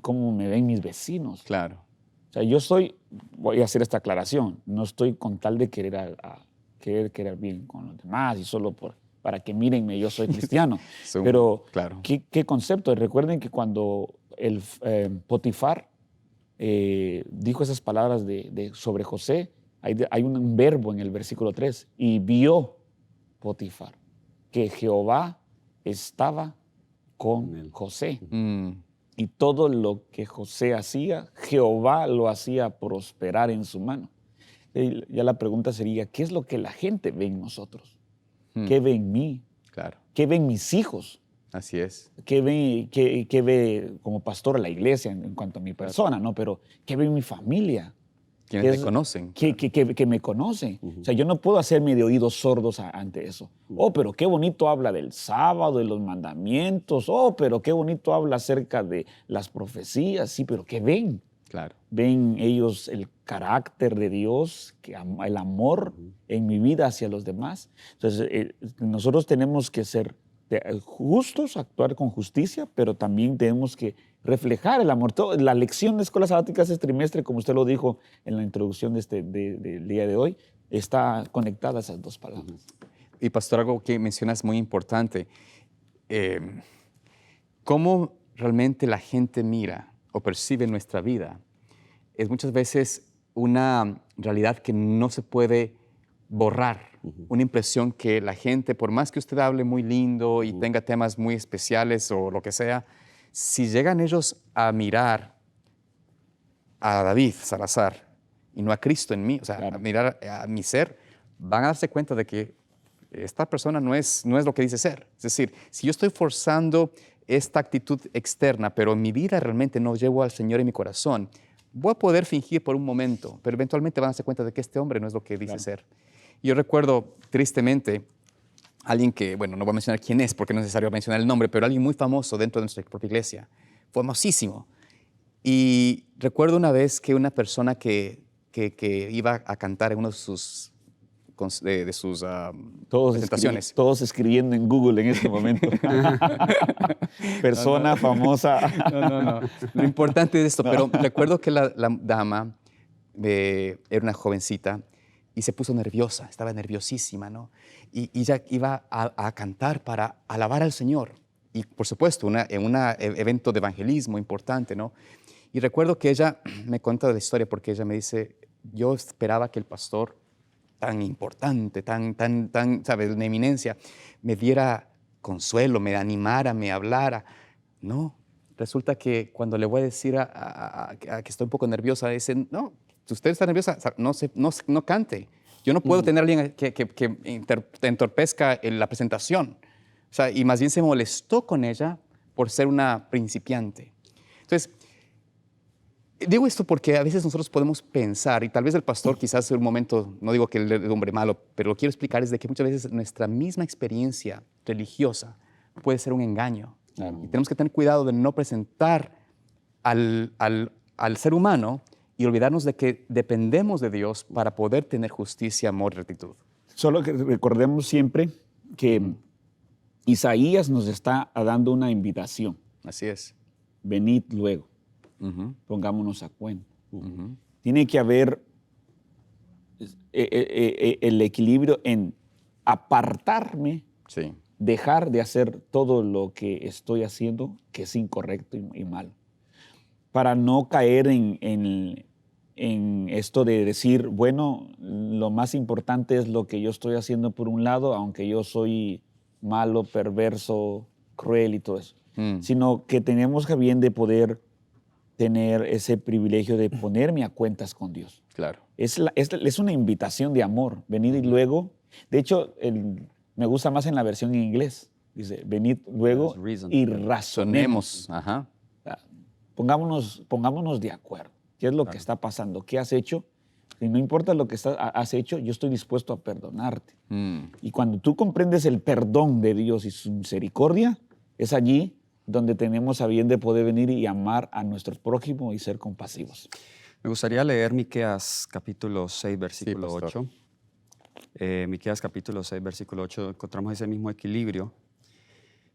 Cómo me ven mis vecinos. claro. O sea, voy a hacer esta aclaración, no estoy con tal de querer bien con los demás y solo para que mírenme, yo soy cristiano. Pero, claro. ¿qué concepto? Recuerden que cuando el Potifar dijo esas palabras sobre José, hay un verbo en el versículo 3, y vio Potifar que Jehová estaba con José. Mm, Y todo lo que José hacía, Jehová lo hacía prosperar en su mano. Y ya la pregunta sería, ¿qué es lo que la gente ve en nosotros? ¿Qué ve en mí? claro. ¿Qué ven mis hijos? Así es. ¿Qué ve como pastor la iglesia en cuanto a mi persona? ¿No? Pero ¿qué ve mi familia? Quienes te conocen. Que me conocen. O sea, yo no puedo hacerme de oídos sordos ante eso. Oh, pero qué bonito habla del sábado, de los mandamientos. Oh, pero qué bonito habla acerca de las profecías. Sí, pero ¿qué ven? Claro. Ven ellos el carácter de Dios, el amor en mi vida hacia los demás. Entonces, nosotros tenemos que ser justos, actuar con justicia, pero también tenemos que reflejar el amor. La lección de escuelas sabáticas este trimestre, como usted lo dijo en la introducción del día de hoy, está conectada a esas dos palabras. Y pastor, algo que mencionas muy importante, cómo realmente la gente mira o percibe nuestra vida es muchas veces una realidad que no se puede borrar, una impresión que la gente, por más que usted hable muy lindo y tenga temas muy especiales o lo que sea, si llegan ellos a mirar a David Salazar y no a Cristo en mí, o sea, Claro. a mirar a mi ser, van a darse cuenta de que esta persona no es lo que dice ser. Es decir, si yo estoy forzando esta actitud externa, pero en mi vida realmente no llevo al Señor en mi corazón, voy a poder fingir por un momento, pero eventualmente van a darse cuenta de que este hombre no es lo que dice ser. Y yo recuerdo, tristemente, alguien que, bueno, no voy a mencionar quién es porque no es necesario mencionar el nombre, pero alguien muy famoso dentro de nuestra propia iglesia, famosísimo. Y recuerdo una vez que una persona que iba a cantar en uno de sus presentaciones. Todos escribiendo en Google en este momento. Persona famosa. No. Lo importante es esto, pero recuerdo que la dama era una jovencita y se puso nerviosa, estaba nerviosísima, ¿no? Y ella iba a cantar para alabar al Señor. Y por supuesto, en un evento de evangelismo importante, ¿no? Y recuerdo que ella me cuenta la historia porque ella me dice, yo esperaba que el pastor tan importante, tan, ¿sabes?, una eminencia, me diera consuelo, me animara, me hablara. No, resulta que cuando le voy a decir a que estoy un poco nerviosa, dice, no, si usted está nerviosa, no cante. Yo no puedo tener a alguien que te entorpezca en la presentación. O sea, y más bien se molestó con ella por ser una principiante. Entonces, digo esto porque a veces nosotros podemos pensar, y tal vez el pastor quizás en un momento, no digo que él es un hombre malo, pero lo quiero explicar, es de que muchas veces nuestra misma experiencia religiosa puede ser un engaño. Claro. Y tenemos que tener cuidado de no presentar al ser humano y olvidarnos de que dependemos de Dios para poder tener justicia, amor y rectitud. Solo que recordemos siempre que Isaías nos está dando una invitación. Así es. Venid luego. Pongámonos a cuenta. Tiene que haber el equilibrio en apartarme, Sí. dejar de hacer todo lo que estoy haciendo que es incorrecto y malo, para no caer en esto de decir, bueno, lo más importante es lo que yo estoy haciendo por un lado, aunque yo soy malo, perverso, cruel y todo eso, sino que tenemos que bien de poder tener ese privilegio de ponerme a cuentas con Dios. Claro. Es una invitación de amor. Venid y luego. De hecho, me gusta más en la versión en inglés. Dice, venid luego y razonemos. Sonemos. Ajá. Pongámonos de acuerdo. ¿Qué es lo que está pasando? ¿Qué has hecho? Y no importa lo que has hecho, yo estoy dispuesto a perdonarte. Y cuando tú comprendes el perdón de Dios y su misericordia, es allí donde tenemos a bien de poder venir y amar a nuestro prójimo y ser compasivos. Me gustaría leer Miqueas capítulo 6, versículo Sí, pastor. 8. Miqueas capítulo 6, versículo 8, encontramos ese mismo equilibrio.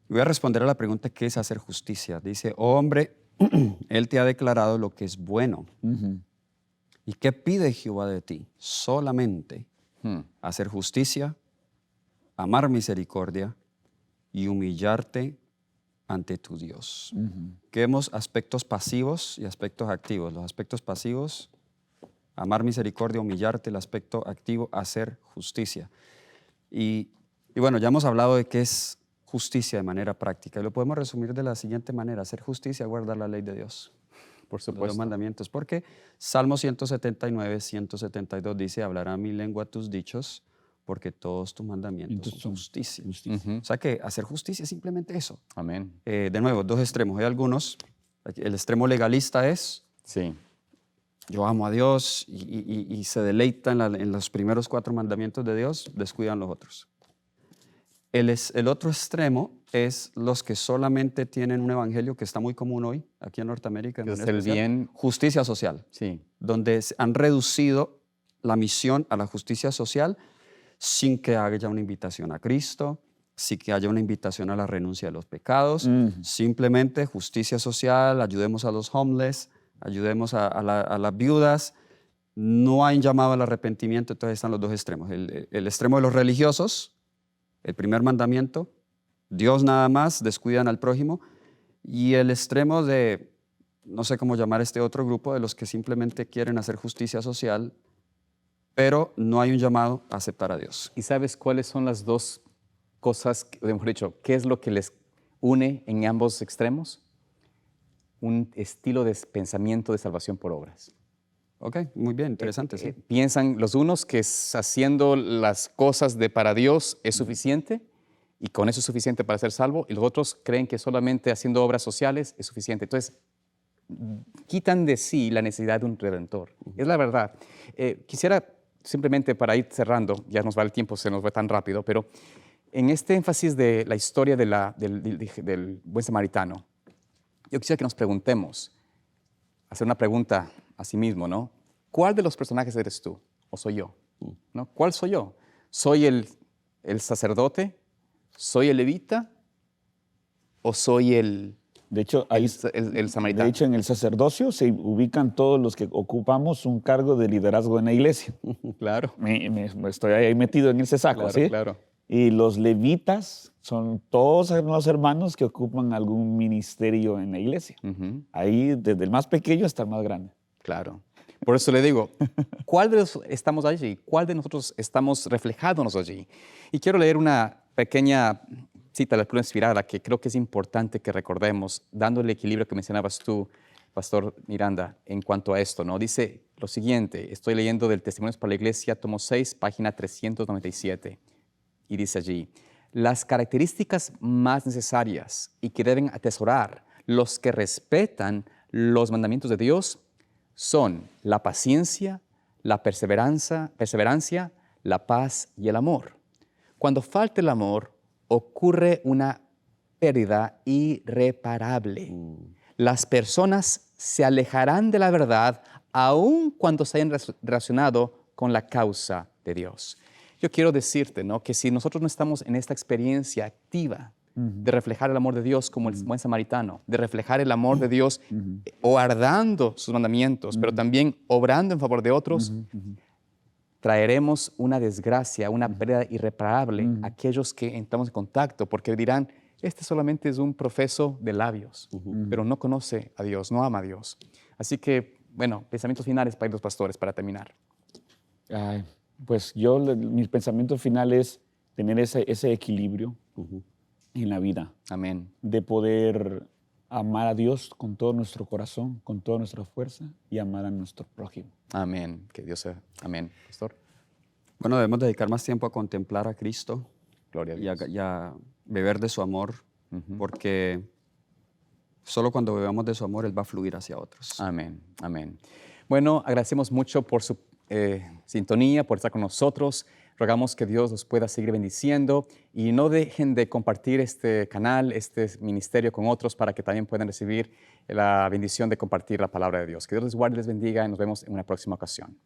Voy a responder a la pregunta, ¿qué es hacer justicia? Dice, oh hombre, Él te ha declarado lo que es bueno. ¿Y qué pide Jehová de ti? Solamente hacer justicia, amar misericordia y humillarte ante tu Dios. Que vemos aspectos pasivos y aspectos activos. Los aspectos pasivos, amar misericordia, humillarte. El aspecto activo, hacer justicia. Y bueno, ya hemos hablado de qué es justicia de manera práctica. Y lo podemos resumir de la siguiente manera. Hacer justicia, guardar la ley de Dios. Por Los supuesto. dos mandamientos. Porque Salmo 179, 172 dice, hablará mi lengua tus dichos, porque todos tus mandamientos son justicia. O sea que hacer justicia es simplemente eso. Amén. De nuevo, dos extremos. Hay algunos, el extremo legalista es, Sí. yo amo a Dios y se deleita en los primeros 4 mandamientos de Dios, descuidan los otros. El otro extremo es los que solamente tienen un evangelio que está muy común hoy, aquí en Norteamérica, Que es el bien. justicia social, Sí. donde han reducido la misión a la justicia social sin que haya una invitación a Cristo, sin que haya una invitación a la renuncia de los pecados, simplemente justicia social, ayudemos a los homeless, ayudemos a las viudas. No hay llamado al arrepentimiento, entonces están los dos extremos. El extremo de los religiosos, el primer mandamiento, Dios nada más, descuidan al prójimo, y el extremo de, no sé cómo llamar este otro grupo, de los que simplemente quieren hacer justicia social, pero no hay un llamado a aceptar a Dios. ¿Y sabes cuáles son las dos cosas, mejor dicho, qué es lo que les une en ambos extremos? Un estilo de pensamiento de salvación por obras. Ok, muy bien, interesante, sí. Piensan los unos que haciendo las cosas para Dios es suficiente y con eso es suficiente para ser salvo, y los otros creen que solamente haciendo obras sociales es suficiente. Entonces, quitan de sí la necesidad de un redentor. Es la verdad. Quisiera simplemente para ir cerrando, ya nos va el tiempo, se nos va tan rápido, pero en este énfasis de la historia del buen samaritano, yo quisiera que nos preguntemos, hacer una pregunta a sí mismo, ¿no? ¿Cuál de los personajes eres tú o soy yo? ¿No? ¿Cuál soy yo? ¿Soy el sacerdote? ¿Soy el levita? ¿O soy el samaritano? De hecho, en el sacerdocio se ubican todos los que ocupamos un cargo de liderazgo en la iglesia. Claro. Estoy ahí metido en ese saco, Claro, ¿sí? claro. Y los levitas son todos los hermanos que ocupan algún ministerio en la iglesia. Ahí, desde el más pequeño hasta el más grande. Claro. Por eso le digo, ¿cuál de nosotros estamos allí? ¿Cuál de nosotros estamos reflejándonos allí? Y quiero leer una pequeña cita de la Pluma Inspirada que creo que es importante que recordemos, dando el equilibrio que mencionabas tú, Pastor Miranda, en cuanto a esto, ¿no? Dice lo siguiente, estoy leyendo del Testimonios para la Iglesia, tomo 6, página 397, y dice allí, las características más necesarias y que deben atesorar los que respetan los mandamientos de Dios son la paciencia, la perseverancia, la paz y el amor. Cuando falta el amor, ocurre una pérdida irreparable. Las personas se alejarán de la verdad aun cuando se hayan relacionado con la causa de Dios. Yo quiero decirte, ¿no?, que si nosotros no estamos en esta experiencia activa de reflejar el amor de Dios como el buen samaritano, de reflejar el amor de Dios guardando sus mandamientos, pero también obrando en favor de otros, traeremos una desgracia, una pérdida irreparable a aquellos que entramos en contacto, porque dirán, este solamente es un profeso de labios, pero no conoce a Dios, no ama a Dios. Así que, bueno, pensamientos finales para los pastores, para terminar. Pues mi pensamiento final es tener ese equilibrio en la vida. Amén. De poder amar a Dios con todo nuestro corazón, con toda nuestra fuerza y amar a nuestro prójimo. Amén. Que Dios sea. Amén. Pastor. Bueno, debemos dedicar más tiempo a contemplar a Cristo. Gloria a Dios. Y a beber de su amor, porque solo cuando bebamos de su amor, Él va a fluir hacia otros. Amén, amén. Bueno, agradecemos mucho por su sintonía, por estar con nosotros. Rogamos que Dios los pueda seguir bendiciendo y no dejen de compartir este canal, este ministerio con otros para que también puedan recibir la bendición de compartir la palabra de Dios. Que Dios les guarde y les bendiga y nos vemos en una próxima ocasión.